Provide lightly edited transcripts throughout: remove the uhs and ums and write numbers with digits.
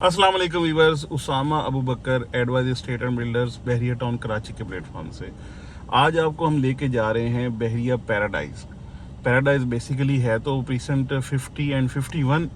अस्सलाम वालेकुम viewers, Usama Abu Bakar advice state and builders Bahria Town Karachi के प्लेटफॉर्म से आज आपको हम लेके जा रहे हैं बहरिया पैराडाइज बेसिकली है तो प्रीसेंट 50 एंड 51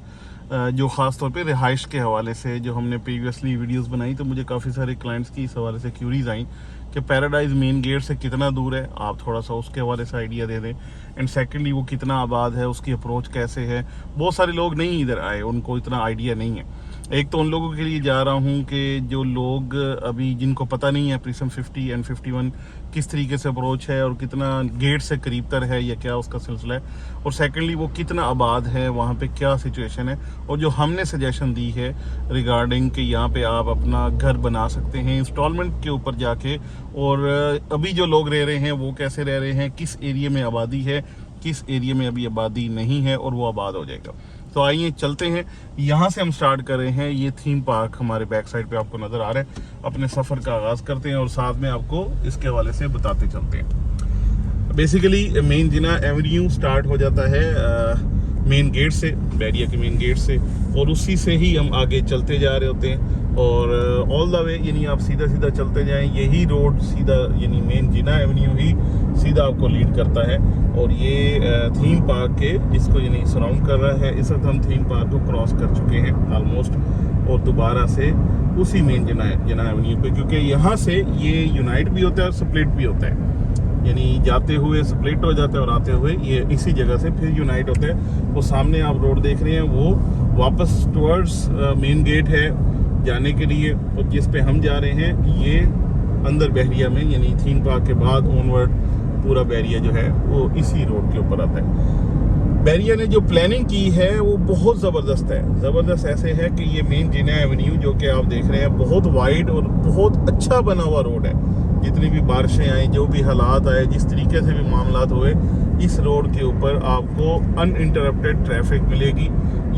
जो ख़ास तौर पे रिहाइश के हवाले से जो हमने प्रीवियसली वीडियोस बनाई तो मुझे काफ़ी सारे क्लाइंट्स की इस हवाले से क्यूरीज आई कि पैराडाइज मेन गेट से कितना दूर है। आप थोड़ा सा उसके हवाले से आइडिया दे दें एंड सेकेंडली वो कितना आबाद है, उसकी अप्रोच कैसे है। बहुत सारे लोग नहीं इधर आए, उनको इतना आइडिया नहीं है। एक तो उन लोगों के लिए जा रहा हूँ कि जो लोग अभी जिनको पता नहीं है प्रीसम 50 एंड 51 किस तरीके से अप्रोच है और कितना गेट से करीब तर है या क्या उसका सिलसिला है, और सेकेंडली वो कितना आबाद है, वहाँ पे क्या सिचुएशन है, और जो हमने सजेशन दी है रिगार्डिंग कि यहाँ पे आप अपना घर बना सकते हैं इंस्टॉलमेंट के ऊपर जाके, और अभी जो लोग रह रहे हैं वो कैसे रह रहे हैं, किस एरिया में आबादी है, किस एरिया में अभी आबादी नहीं है और वो आबाद हो जाएगा। तो आइए चलते हैं, यहाँ से हम स्टार्ट कर रहे हैं। ये थीम पार्क हमारे बैक साइड पे आपको नज़र आ रहा है। अपने सफ़र का आगाज़ करते हैं और साथ में आपको इसके हवाले से बताते चलते हैं। बेसिकली मेन जिना एवेन्यू स्टार्ट हो जाता है मेन गेट से, बहरिया के मेन गेट से, और उसी से ही हम आगे चलते जा रहे होते हैं और ऑल द वे यानी आप सीधा सीधा चलते जाएं, यही रोड सीधा यानी मेन जिना एवेन्यू ही सीधा आपको लीड करता है। और ये थीम पार्क के जिसको यानी सराउंड कर रहा है, इस वक्त हम थीम पार्क को क्रॉस कर चुके हैं ऑलमोस्ट, और दोबारा से उसी मेन जिना एवेन्यू पे, क्योंकि यहाँ से ये यूनाइट भी होता है और स्प्लिट भी होता है, यानी जाते हुए स्प्लिट हो जाता है और आते हुए ये इसी जगह से फिर यूनाइट होता है। वो सामने आप रोड देख रहे हैं वो वापस टुवर्ड्स मेन गेट है जाने के लिए, और जिस पे हम जा रहे हैं ये अंदर बहरिया में यानी थीम पार्क के बाद ऑनवर्ड पूरा बहरिया जो है वो इसी रोड के ऊपर आता है। बहरिया ने जो प्लानिंग की है वो बहुत ज़बरदस्त है। ज़बरदस्त ऐसे है कि ये मेन जिना एवेन्यू जो कि आप देख रहे हैं बहुत वाइड और बहुत अच्छा बना हुआ रोड है। जितनी भी बारिशें आई, जो भी हालात आए, जिस तरीके से भी मामलात हुए, इस रोड के ऊपर आपको अनइंटरप्टेड ट्रैफिक मिलेगी।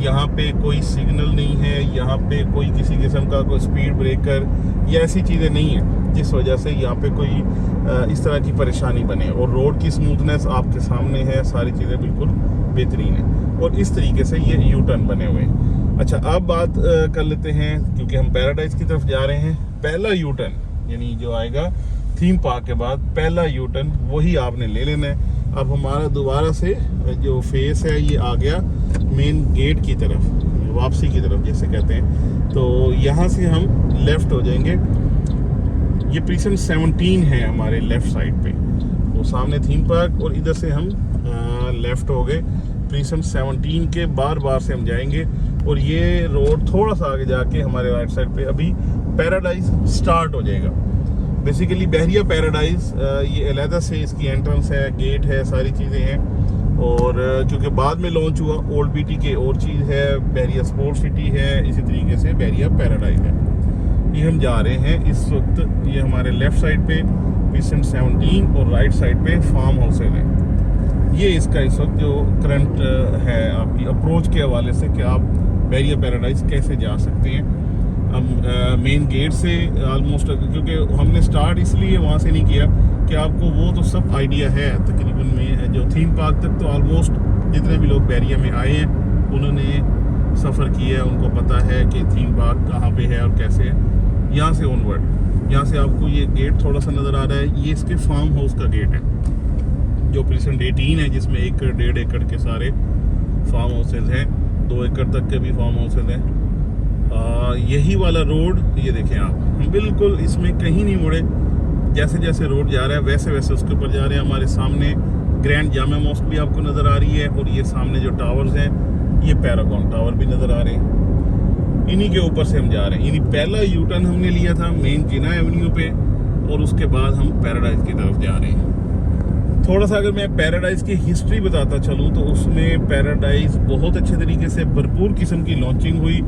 यहाँ पे कोई सिग्नल नहीं है, यहाँ पे कोई किसी किस्म का कोई स्पीड ब्रेकर या ऐसी चीज़ें नहीं है जिस वजह से यहाँ पे कोई इस तरह की परेशानी बने, और रोड की स्मूथनेस आपके सामने है, सारी चीज़ें बिल्कुल बेहतरीन है, और इस तरीके से ये यू टर्न बने हुए हैं। अच्छा, अब बात कर लेते हैं, क्योंकि हम पैराडाइज की तरफ जा रहे हैं। पहला यू टर्न यानी जो आएगा थीम पार्क के बाद पहला यू टर्न वही आपने ले लेना है। अब हमारा दोबारा से जो फेस है ये आ गया मेन गेट की तरफ, वापसी की तरफ जैसे कहते हैं। तो यहाँ से हम लेफ़्ट हो जाएंगे। ये प्रीसेंट 17 है हमारे लेफ़्ट साइड पे, वो सामने थीम पार्क, और इधर से हम लेफ़्ट हो गए। प्रीसेंट 17 के बार से हम जाएंगे और ये रोड थोड़ा सा आगे जाके हमारे राइट साइड पे अभी पैराडाइज स्टार्ट हो जाएगा। बेसिकली बहरिया पैराडाइज ये अलहदा से इसकी एंट्रेंस है, गेट है, सारी चीज़ें हैं, और क्योंकि बाद में लॉन्च हुआ ओल्ड बीटी के और चीज़ है, बहरिया स्पोर्ट सिटी है, इसी तरीके से बहरिया पैराडाइज है। ये हम जा रहे हैं इस वक्त, ये हमारे लेफ़्ट साइड पे प्रीसेंट 17 और राइट साइड पे फार्म हाउसेज है। ये इसका इस वक्त जो करंट है आपकी अप्रोच के हवाले से कि आप बहरिया पैराडाइज कैसे जा सकते हैं। हम मेन गेट से ऑलमोस्ट, क्योंकि हमने स्टार्ट इसलिए वहाँ से नहीं किया कि आपको वो तो सब आइडिया है तकरीबन में, जो थीम पार्क तक तो ऑलमोस्ट जितने भी लोग बहरिया में आए हैं उन्होंने सफ़र किया है, उनको पता है कि थीम पार्क कहाँ पे है और कैसे है। यहाँ से ऑनवर्ड, यहाँ से आपको ये गेट थोड़ा सा नज़र आ रहा है, ये इसके फार्म हाउस का गेट है जो प्रीसेंट 18 है, जिसमें 1.5 एकड़ के सारे फार्म हाउसेज हैं, 2 एकड़ तक के भी फार्म हाउसेज हैं। यही वाला रोड ये देखें आप, हम बिल्कुल इसमें कहीं नहीं मुड़े, जैसे जैसे रोड जा रहा है वैसे वैसे उसके ऊपर जा रहे हैं। हमारे सामने ग्रैंड जामा मॉस्क भी आपको नज़र आ रही है, और ये सामने जो टावर्स हैं ये पैरागॉन टावर भी नज़र आ रहे हैं, इन्हीं के ऊपर से हम जा रहे हैं। यानी पहला यू टर्न हमने लिया था मेन जिना एवेन्यू पे, और उसके बाद हम पैराडाइज की तरफ जा रहे हैं। थोड़ा सा अगर मैं पैराडाइज की हिस्ट्री बताता चलूँ तो उसमें पैराडाइज बहुत अच्छे तरीके से भरपूर किस्म की लॉन्चिंग हुई।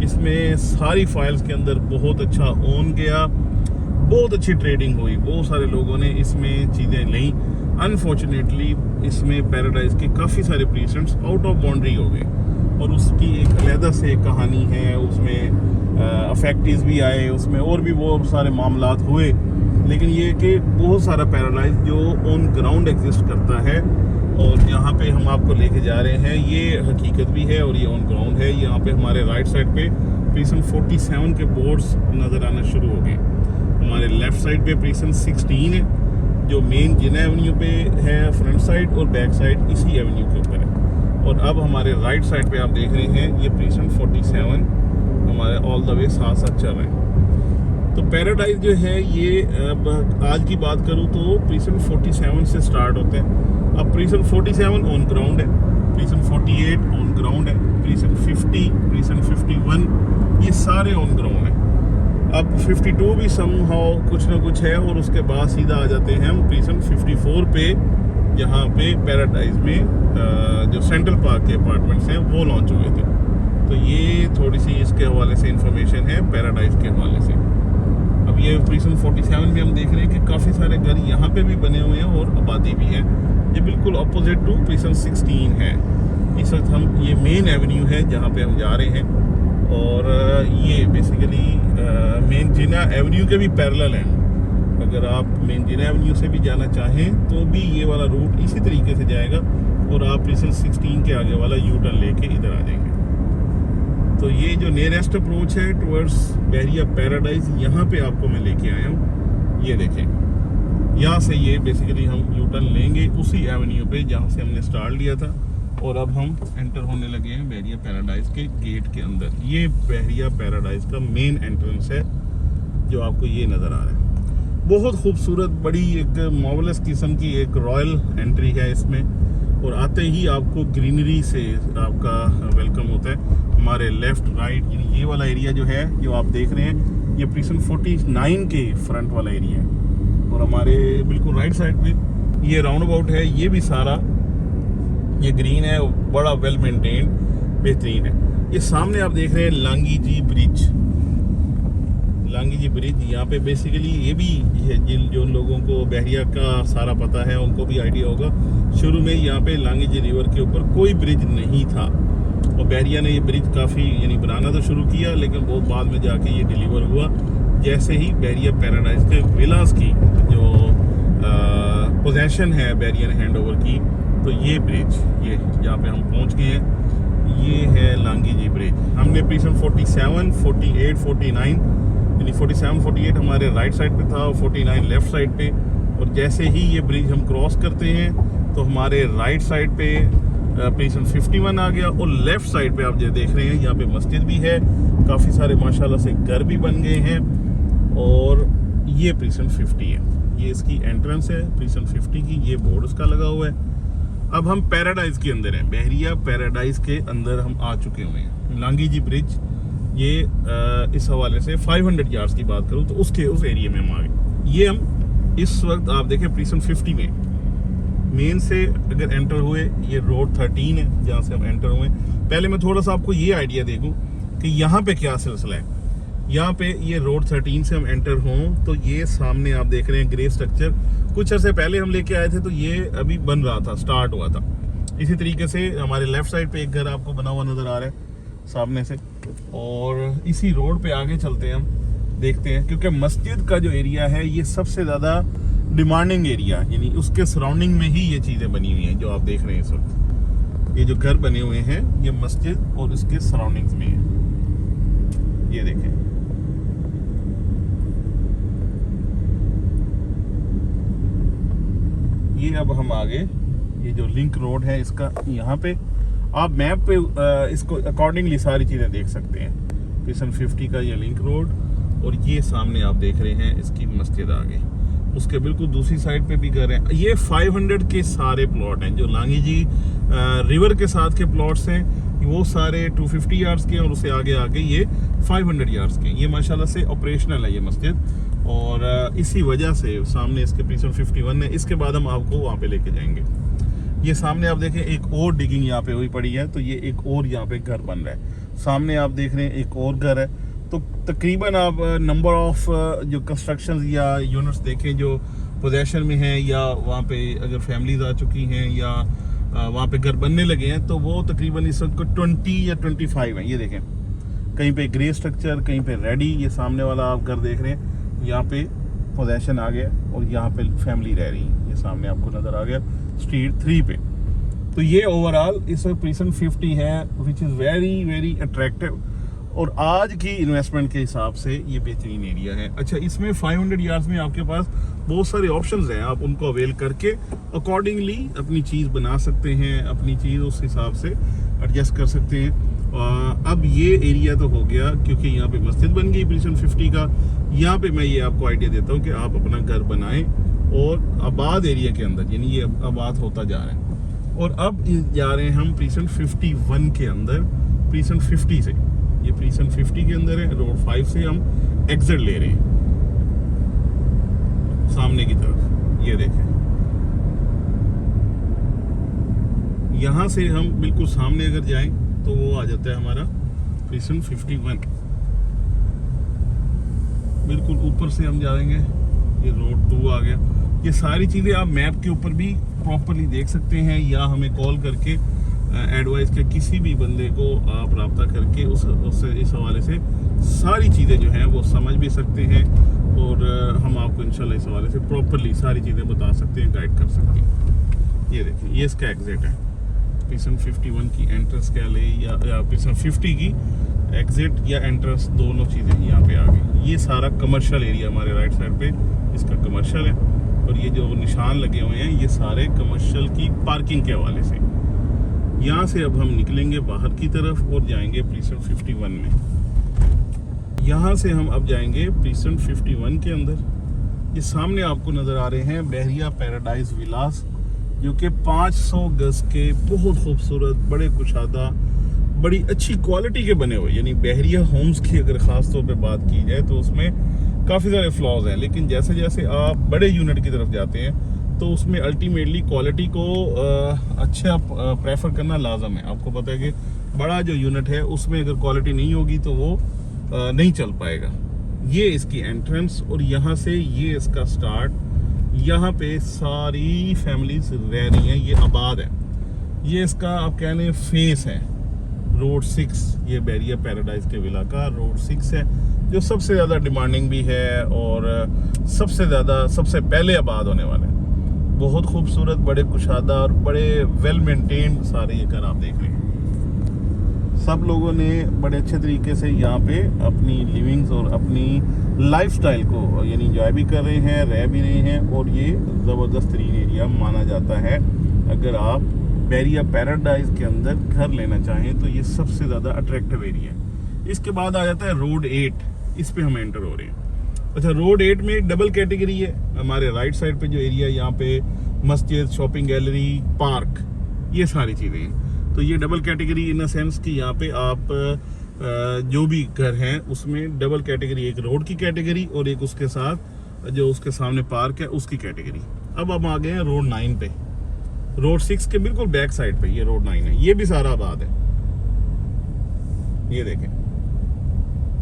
इसमें सारी फाइल्स के अंदर बहुत अच्छा ओन गया, बहुत अच्छी ट्रेडिंग हुई, बहुत सारे लोगों ने इसमें चीज़ें ली। अनफॉर्चुनेटली इसमें पैराडाइज के काफ़ी सारे प्रीसेंट्स आउट ऑफ बाउंड्री हो गए, और उसकी एक अलहदा से कहानी है। उसमें अफेक्टिव्स भी आए, उसमें और भी बहुत सारे मामलात हुए, लेकिन ये कि बहुत सारा पैराडाइज जो ऑन ग्राउंड एग्जिस्ट करता है, और यहाँ पे हम आपको लेके जा रहे हैं ये हकीकत भी है और ये ऑन ग्राउंड है। यहाँ पे हमारे राइट साइड पे प्रीसन 47 के बोर्ड्स नज़र आना शुरू हो गए। हमारे लेफ़्ट साइड पे प्रीसन 16 है जो मेन जिना एवेन्यू पे है, फ्रंट साइड और बैक साइड इसी एवेन्यू के ऊपर है। और अब हमारे राइट साइड पे आप देख रहे हैं ये प्रीसन 47 हमारे ऑल द वे साथ साथ चल रहे हैं। तो पैराडाइज जो है ये अब आज की बात करूँ तो प्रीसन 47 से स्टार्ट होते हैं। अब प्रीसन 47 ऑन ग्राउंड है, प्रीसन 48 ऑन ग्राउंड है, प्रीसन 50, प्रीसन 51 ये सारे ऑन ग्राउंड हैं। अब 52 भी समहाउ कुछ ना कुछ है और उसके बाद सीधा आ जाते हैं हम प्रीसन 54 पे, जहाँ पे पैराडाइज में जो सेंट्रल पार्क के अपार्टमेंट्स हैं वो लॉन्च हुए थे। तो ये थोड़ी सी इसके हवाले से इंफॉर्मेशन है पैराडाइज के हवाले से। अब ये प्रीसन 47 में हम देख रहे हैं कि काफ़ी सारे घर यहाँ पे भी बने हुए हैं और आबादी भी है। ये बिल्कुल अपोजिट टू प्रीसन 16 है। इस वक्त हम ये मेन एवेन्यू है जहाँ पे हम जा रहे हैं और ये बेसिकली मेन जिना एवेन्यू के भी पैरेलल हैं। अगर आप मेन जिना एवेन्यू से भी जाना चाहें तो भी ये वाला रूट इसी तरीके से जाएगा और आप प्रीसन 16 के आगे वाला यू टर्न लेके इधर आ जाएंगे। तो ये जो नियरेस्ट अप्रोच है टुवर्ड्स बहरिया पैराडाइज, यहाँ पे आपको मैं लेके आया हूँ। ये देखें, यहाँ से ये बेसिकली हम यू टर्न लेंगे उसी एवेन्यू पे जहाँ से हमने स्टार्ट लिया था और अब हम एंटर होने लगे हैं बहरिया पैराडाइज के गेट के अंदर। ये बहरिया पैराडाइज का मेन एंट्रेंस है जो आपको ये नज़र आ रहा है। बहुत खूबसूरत, बड़ी एक मार्वलस किस्म की एक रॉयल एंट्री है इसमें और आते ही आपको ग्रीनरी से आपका वेलकम होता है। हमारे लेफ़्ट राइट ये वाला एरिया जो है जो आप देख रहे हैं ये प्रीसन 49 के फ्रंट वाला एरिया है और हमारे बिल्कुल राइट साइड पे ये राउंड अबाउट है, ये भी सारा ये ग्रीन है, बड़ा वेल मेंटेन्ड, बेहतरीन है। ये सामने आप देख रहे हैं लांगी जी ब्रिज। लांगी जी ब्रिज यहाँ पे बेसिकली ये भी जिन जो लोगों को बहरिया का सारा पता है उनको भी आइडिया होगा, शुरू में यहाँ पे लांगी जी रिवर के ऊपर कोई ब्रिज नहीं था और बहरिया ने ये ब्रिज काफ़ी यानी बनाना तो शुरू किया लेकिन बहुत बाद में जाके ये डिलीवर हुआ। जैसे ही बहरिया पैराडाइज के विलास की जो पोजेशन है बहरिया ने हैंड ओवर की, तो ये ब्रिज ये जहाँ पे हम पहुँच गए हैं ये है लांगी जी ब्रिज। हमने प्रीसन 47, 48, 49 यानी 47, 48 हमारे राइट साइड पे था और 49 लेफ्ट साइड पे। और जैसे ही ये ब्रिज हम क्रॉस करते हैं तो हमारे राइट साइड पे प्रीसन 51 आ गया और लेफ्ट साइड पे आप जो देख रहे हैं यहाँ पे मस्जिद भी है, काफ़ी सारे माशाल्लाह से घर भी बन गए हैं और ये प्रीसन 50 है। ये इसकी एंट्रेंस है प्रीसन 50 की, ये बोर्ड उसका लगा हुआ है। अब हम पैराडाइज के अंदर हैं, बहरिया पैराडाइज के अंदर हम आ चुके हुए हैं। लांगी जी ब्रिज ये इस हवाले से 500 यार्ड्स की बात करूँ तो उस एरिया में हम आ गए। ये हम इस वक्त आप देखें प्रीसन 50 में मेन से अगर एंटर हुए, ये रोड 13 है जहाँ से हम एंटर हुए। पहले मैं थोड़ा सा आपको ये आइडिया दे दूँ कि यहाँ पे क्या सिलसिला है। यहाँ पे ये रोड 13 से हम एंटर हों तो ये सामने आप देख रहे हैं ग्रे स्ट्रक्चर, कुछ अर्से पहले हम लेके आए थे तो ये अभी बन रहा था, स्टार्ट हुआ था। इसी तरीके से हमारे लेफ्ट साइड पे एक घर आपको बना हुआ नज़र आ रहा है सामने से और इसी रोड पे आगे चलते हैं हम, देखते हैं क्योंकि मस्जिद का जो एरिया है ये सबसे ज़्यादा डिमांडिंग एरिया, यानी उसके सराउंडिंग में ही ये चीज़ें बनी हुई हैं जो आप देख रहे हैं इस वक्त। ये जो घर बने हुए हैं ये मस्जिद और इसके सराउंडिंग्स में है। ये देखें, ये अब हम आगे ये जो लिंक रोड है इसका यहाँ पे आप मैप पे इसको अकॉर्डिंगली सारी चीज़ें देख सकते हैं। प्रीसन 50 का ये लिंक रोड और ये सामने आप देख रहे हैं इसकी मस्जिद आगे, उसके बिल्कुल दूसरी साइड पे भी घर हैं। ये 500 के सारे प्लॉट हैं जो लांगी जी रिवर के साथ के प्लॉट्स हैं, वो सारे 250 यार्ड्स के और उससे आगे आगे ये 500 यार्ड्स के। ये माशाल्लाह से ऑपरेशनल है ये मस्जिद और इसी वजह से सामने इसके प्रीसन 51 है। इसके बाद हम आपको वहाँ पे लेके जाएंगे। ये सामने आप देखें एक और डिगिंग यहाँ पे हुई पड़ी है तो ये एक और यहाँ पे घर बन रहा है। सामने आप देख रहे हैं एक और घर है। तो तकरीबन आप नंबर ऑफ जो कंस्ट्रक्शंस या यूनिट्स देखें जो पोजेशन में हैं या वहाँ पे अगर फैमिलीज आ चुकी हैं या वहाँ पे घर बनने लगे हैं तो वो तकरीबन इस वक्त 20 या 25 हैं। ये देखें कहीं पे ग्रे स्ट्रक्चर, कहीं पे रेडी। ये सामने वाला आप घर देख रहे हैं, यहाँ पे पोजेशन आ गया और यहाँ पे फैमिली रह रही है। ये सामने आपको नज़र आ गया स्ट्रीट 3 पे। तो ये ओवरऑल इस वक्त प्रीसन 50 है which is very very attractive और आज की इन्वेस्टमेंट के हिसाब से ये बेहतरीन एरिया है। अच्छा, इसमें 500 यार्ड्स में आपके पास बहुत सारे ऑप्शंस हैं, आप उनको अवेल करके अकॉर्डिंगली अपनी चीज़ बना सकते हैं, अपनी चीज़ उस हिसाब से एडजस्ट कर सकते हैं। अब ये एरिया तो हो गया क्योंकि यहाँ पे मस्जिद बन गई प्रीसन 50 का। यहाँ पे मैं ये आपको आइडिया देता हूँ कि आप अपना घर बनाएं और आबाद एरिया के अंदर, यानी ये आबाद होता जा रहा है। और अब जा रहे हैं हम प्रीसन 51 के अंदर, प्रीसन 50 से, ये प्रीसन 50 के अंदर है, रोड 5 से हम एग्जिट ले रहे हैं सामने की तरफ। ये देखें, यहाँ से हम बिल्कुल सामने अगर जाएं तो वो आ जाता है हमारा प्रीसन 51। बिल्कुल ऊपर से हम जाएंगे, ये रोड 2 आ गया। ये सारी चीज़ें आप मैप के ऊपर भी प्रॉपरली देख सकते हैं, या हमें कॉल करके एडवाइस के किसी भी बंदे को आप रब्ता करके उससे इस हवाले से सारी चीज़ें जो हैं वो समझ भी सकते हैं, और हम आपको इंशाल्लाह इस हवाले से प्रॉपरली सारी चीज़ें बता सकते हैं, गाइड कर सकते हैं। ये देखिए, ये इसका एग्जिट है, प्रीसन 51 की एंट्रेंस कह ले या प्रीसन 50 की एग्जिट या एंट्रेंस, दोनों चीज़ें यहाँ पे आ गई। ये सारा कमर्शियल एरिया हमारे राइट साइड पे इसका कमर्शियल है, और ये जो निशान लगे हुए हैं ये सारे कमर्शियल की पार्किंग के हवाले से। यहाँ से अब हम निकलेंगे बाहर की तरफ और जाएंगे प्रीसन 51 में। यहाँ से हम अब जाएंगे प्रीसन 51 के अंदर। ये सामने आपको नज़र आ रहे हैं बहरिया पैराडाइज विलास, जो कि 500 गज के बहुत खूबसूरत, बड़े कुशादा, बड़ी अच्छी क्वालिटी के बने हुए। यानी बहरिया होम्स की अगर ख़ास तौर पे बात की जाए तो उसमें काफ़ी सारे फ्लॉज हैं, लेकिन जैसे जैसे आप बड़े यूनिट की तरफ जाते हैं तो उसमें अल्टीमेटली क्वालिटी को अच्छा प्रेफर करना लाजम है। आपको पता है कि बड़ा जो यूनिट है उसमें अगर क्वालिटी नहीं होगी तो वो नहीं चल पाएगा। ये इसकी एंट्रेंस, और यहाँ से ये इसका स्टार्ट। यहाँ पे सारी फैमिलीज रह रही हैं, ये आबाद है। ये इसका आप कह लें फेस है, रोड 6, ये बहरिया पैराडाइज के विला का रोड 6 है, जो सबसे ज़्यादा डिमांडिंग भी है और सबसे ज़्यादा सबसे पहले आबाद होने वाला है। बहुत खूबसूरत, बड़े कुशादा और बड़े वेल मेंटेन्ड सारे ये घर आप देख रहे हैं। सब लोगों ने बड़े अच्छे तरीके से यहाँ पे अपनी लिविंग्स और अपनी लाइफस्टाइल को यानी एंजॉय भी कर रहे हैं, रह भी रहे हैं, और ये ज़बरदस्त तरीन एरिया माना जाता है। अगर आप बहरिया पैराडाइज के अंदर घर लेना चाहें तो ये सबसे ज़्यादा अट्रैक्टिव एरिया है। इसके बाद आ जाता है रोड 8, इस पे हम एंटर हो रहे हैं। अच्छा, रोड 8 में डबल कैटेगरी है। हमारे राइट साइड पे जो एरिया, यहाँ पे मस्जिद, शॉपिंग गैलरी, पार्क, ये सारी चीज़ें हैं। तो ये double category in the sense कि यहाँ पे आप जो भी घर हैं उसमें डबल कैटेगरी, एक रोड की कैटेगरी और एक उसके साथ जो उसके सामने पार्क है उसकी कैटेगरी। अब हम आ गए हैं रोड 9 पे, रोड 6 के बिल्कुल बैक साइड पे ये रोड 9 है। ये भी सारा आबाद है। ये देखें,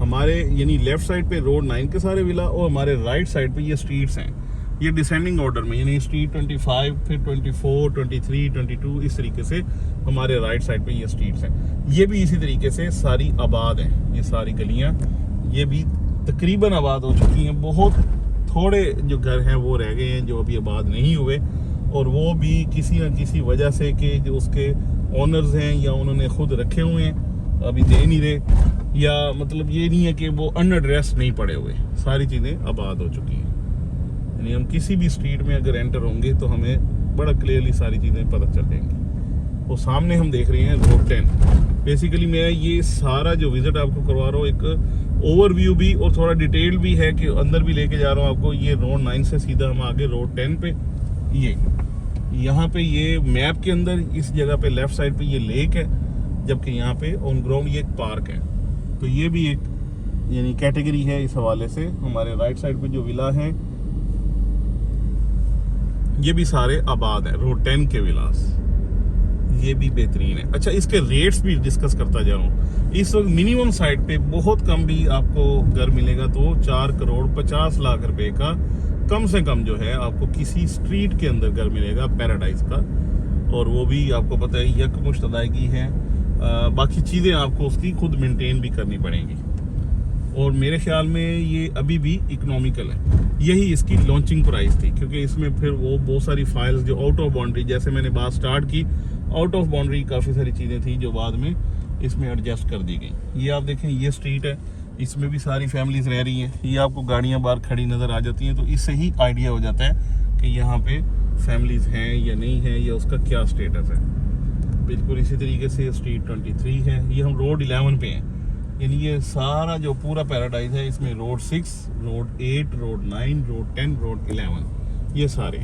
हमारे यानी लेफ्ट साइड पे रोड 9 के सारे विला, और हमारे राइट साइड पे ये स्ट्रीट्स हैं। ये डिसेंडिंग ऑर्डर में, यानी स्ट्रीट 25, फिर 24, 23, 22, इस तरीके से हमारे राइट साइड पे ये स्ट्रीट्स हैं। ये भी इसी तरीके से सारी आबाद हैं। ये सारी गलियां ये भी तकरीबन आबाद हो चुकी हैं। बहुत थोड़े जो घर हैं वो रह गए हैं जो अभी आबाद नहीं हुए, और वो भी किसी न किसी वजह से कि जो उसके ओनर्स हैं या उन्होंने खुद रखे हुए हैं, अभी दे नहीं रहे, या मतलब ये नहीं है कि वो अनएड्रेस नहीं पड़े हुए, सारी चीज़ें आबाद हो चुकी हैं। यानी हम किसी भी स्ट्रीट में अगर एंटर होंगे तो हमें बड़ा क्लियरली सारी चीज़ें पता चल जाएंगी। और सामने हम देख रहे हैं रोड 10। बेसिकली मैं ये सारा जो विजिट आपको करवा रहा हूँ एक ओवरव्यू भी और थोड़ा डिटेल भी है कि अंदर भी लेके जा रहा हूँ आपको। ये रोड 9 से सीधा हम आगे रोड 10 पे, ये यहाँ पे ये मैप के अंदर इस जगह पे लेफ्ट साइड पे ये लेक है, जबकि यहाँ पे ऑन ग्राउंड ये एक पार्क है। तो ये भी एक यानी कैटेगरी है इस हवाले से। हमारे राइट साइड पे जो विला हैं ये भी सारे आबाद हैं, रोड 10 के विलास, ये भी बेहतरीन है। अच्छा, इसके रेट्स भी डिस्कस करता जा रहा हूँ। इस वक्त मिनिमम साइड पे बहुत कम भी आपको घर मिलेगा, तो 4 करोड़ 50 लाख रुपए का कम से कम जो है आपको किसी स्ट्रीट के अंदर घर मिलेगा पैराडाइज का, और वो भी आपको पता है यकमुश्त अदायगी है। बाकी चीज़ें आपको उसकी खुद मेंटेन भी करनी पड़ेंगी, और मेरे ख्याल में ये अभी भी इकोनॉमिकल है। यही इसकी लॉन्चिंग प्राइस थी, क्योंकि इसमें फिर वो बहुत सारी फाइल्स जो आउट ऑफ बाउंड्री, जैसे मैंने बात स्टार्ट की, आउट ऑफ बाउंड्री काफ़ी सारी चीज़ें थी जो बाद में इसमें एडजस्ट कर दी गई। ये आप देखें, ये स्ट्रीट है, इसमें भी सारी फैमिलीज रह रही हैं। ये आपको गाड़ियां बाहर खड़ी नज़र आ जाती हैं, तो इससे ही आइडिया हो जाता है कि यहाँ पे फैमिलीज हैं या नहीं है, या उसका क्या स्टेटस है। बिल्कुल इसी तरीके से स्ट्रीट 23 है। ये हम रोड 11 पे हैं, यानी ये सारा जो पूरा पैराडाइज है, इसमें road 6, road 8, road 9, road 10, road 11, ये सारे।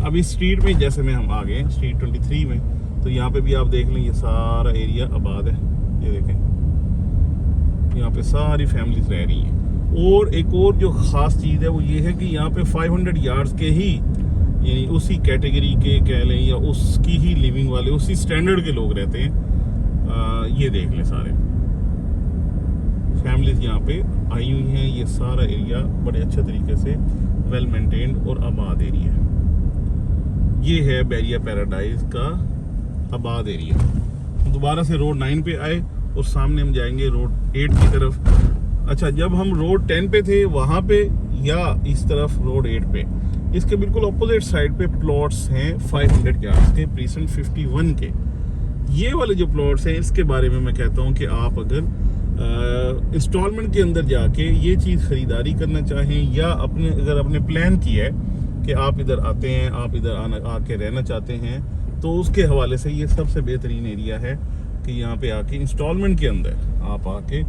अब इस स्ट्रीट में जैसे में हम आ गए स्ट्रीट 23 में, तो यहाँ पे भी आप देख लें, ये सारा एरिया आबाद है। ये देखें, यहाँ पे सारी फैमिलीज रह रही हैं। और एक और जो ख़ास चीज़ है वो ये है कि यहाँ पे 500 यार्ड्स के ही, यानी उसी कैटेगरी के कह लें या उसकी ही लिविंग वाले, उसी स्टैंडर्ड के लोग रहते हैं। ये देख लें, सारे फैमिलीज यहाँ पे आई हुई हैं। ये सारा एरिया बड़े अच्छे तरीके से वेल मेंटेन्ड और आबाद एरिया है। ये है बहरिया पैराडाइज का आबाद एरिया। दोबारा से रोड 9 पे आए और सामने हम जाएंगे रोड 8 की तरफ। अच्छा, जब हम रोड 10 पे थे वहाँ पे, या इस तरफ रोड 8 पे, इसके बिल्कुल ऑपोजिट साइड पे प्लॉट्स हैं 500 यार्ड्स के, प्रीसेंट 51 के। ये वाले जो प्लॉट्स हैं, इसके बारे में मैं कहता हूँ कि आप अगर इंस्टॉलमेंट के अंदर जाके ये चीज़ ख़रीदारी करना चाहें, या अगर अपने प्लान किया है कि आप इधर आते हैं, आप इधर आके रहना चाहते हैं, तो उसके हवाले से ये सबसे बेहतरीन एरिया है कि यहाँ पे आके इंस्टॉलमेंट के अंदर आप आके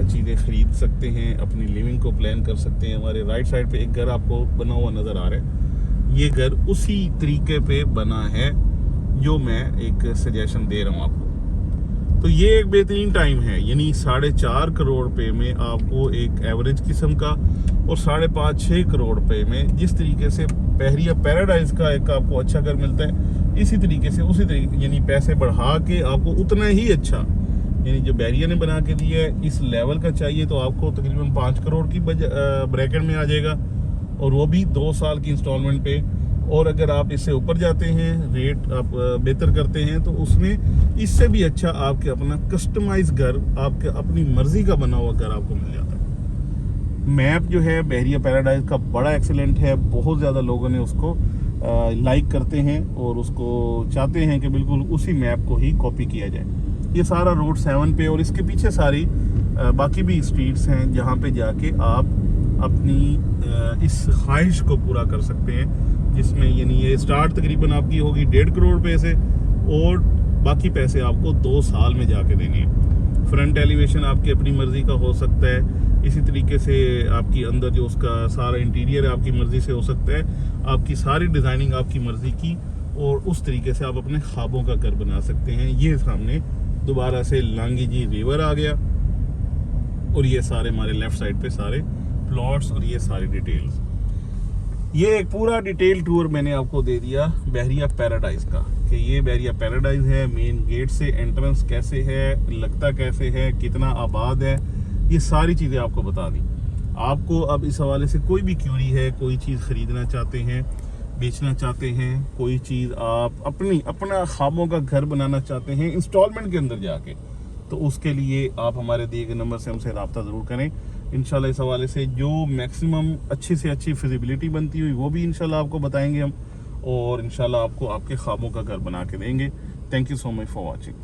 चीज़ें ख़रीद सकते हैं, अपनी लिविंग को प्लान कर सकते हैं। हमारे राइट साइड पे एक घर आपको बना हुआ नज़र आ रहा है। ये घर उसी तरीके पे बना है जो मैं एक सजेशन दे रहा हूँ आपको। तो ये एक बेहतरीन टाइम है, यानी 4.5 करोड़ रुपए में आपको एक एवरेज किस्म का, और 5.5-6 करोड़ रुपए में जिस तरीके से बहरिया पैराडाइज का एक आपको अच्छा घर मिलता है, इसी तरीके से उसी तरीके, यानी पैसे बढ़ा के आपको उतना ही अच्छा, यानी जो बहरिया ने बना के दिया है इस लेवल का चाहिए तो आपको तकरीबन 5 करोड़ की ब्रैकेट में आ जाएगा, और वो भी 2 साल की इंस्टॉलमेंट पे। और अगर आप इससे ऊपर जाते हैं, रेट आप बेहतर करते हैं, तो उसमें इससे भी अच्छा आपके अपना कस्टमाइज घर, आपके अपनी मर्जी का बना हुआ घर आपको मिल जाता है। मैप जो है बहरिया पैराडाइज का बड़ा एक्सीलेंट है, बहुत ज़्यादा लोगों ने उसको लाइक करते हैं और उसको चाहते हैं कि बिल्कुल उसी मैप को ही कॉपी किया जाए। ये सारा रोड 7 पे, और इसके पीछे सारी बाकी भी स्ट्रीट्स हैं जहाँ पे जाके आप अपनी इस ख्वाहिश को पूरा कर सकते हैं, जिसमें यानी ये स्टार्ट तकरीबन आपकी होगी 1.5 करोड़ रुपए से, और बाकी पैसे आपको 2 साल में जाके देने हैं। फ्रंट एलिवेशन आपकी अपनी मर्जी का हो सकता है, इसी तरीके से आपकी अंदर जो उसका सारा इंटीरियर है आपकी मर्जी से हो सकता है, आपकी सारी डिज़ाइनिंग आपकी मर्जी की, और उस तरीके से आप अपने ख्वाबों का घर बना सकते हैं। ये सामने दोबारा से लांगी जी रिवर आ गया, और ये सारे हमारे लेफ्ट साइड पे सारे प्लॉट्स और ये सारी डिटेल्स। ये एक पूरा डिटेल टूर मैंने आपको दे दिया बहरिया पैराडाइज का, कि ये बहरिया पैराडाइज है, मेन गेट से एंट्रेंस कैसे है, लगता कैसे है, कितना आबाद है, ये सारी चीज़ें आपको बता दी। आपको अब इस हवाले से कोई भी क्यूरी है, कोई चीज़ ख़रीदना चाहते हैं, बेचना चाहते हैं, कोई चीज़ आप अपना ख्वाबों का घर बनाना चाहते हैं इंस्टॉलमेंट के अंदर जाके, तो उसके लिए आप हमारे दिए गए नंबर से हमसे रब्ता ज़रूर करें। इंशाल्लाह इस हवाले से जो मैक्सिमम अच्छी से अच्छी फिजिबिलिटी बनती हुई वो भी इंशाल्लाह आपको बताएंगे हम, और इंशाल्लाह आपको आपके ख्वाबों का घर बना के देंगे। Thank you so much for watching.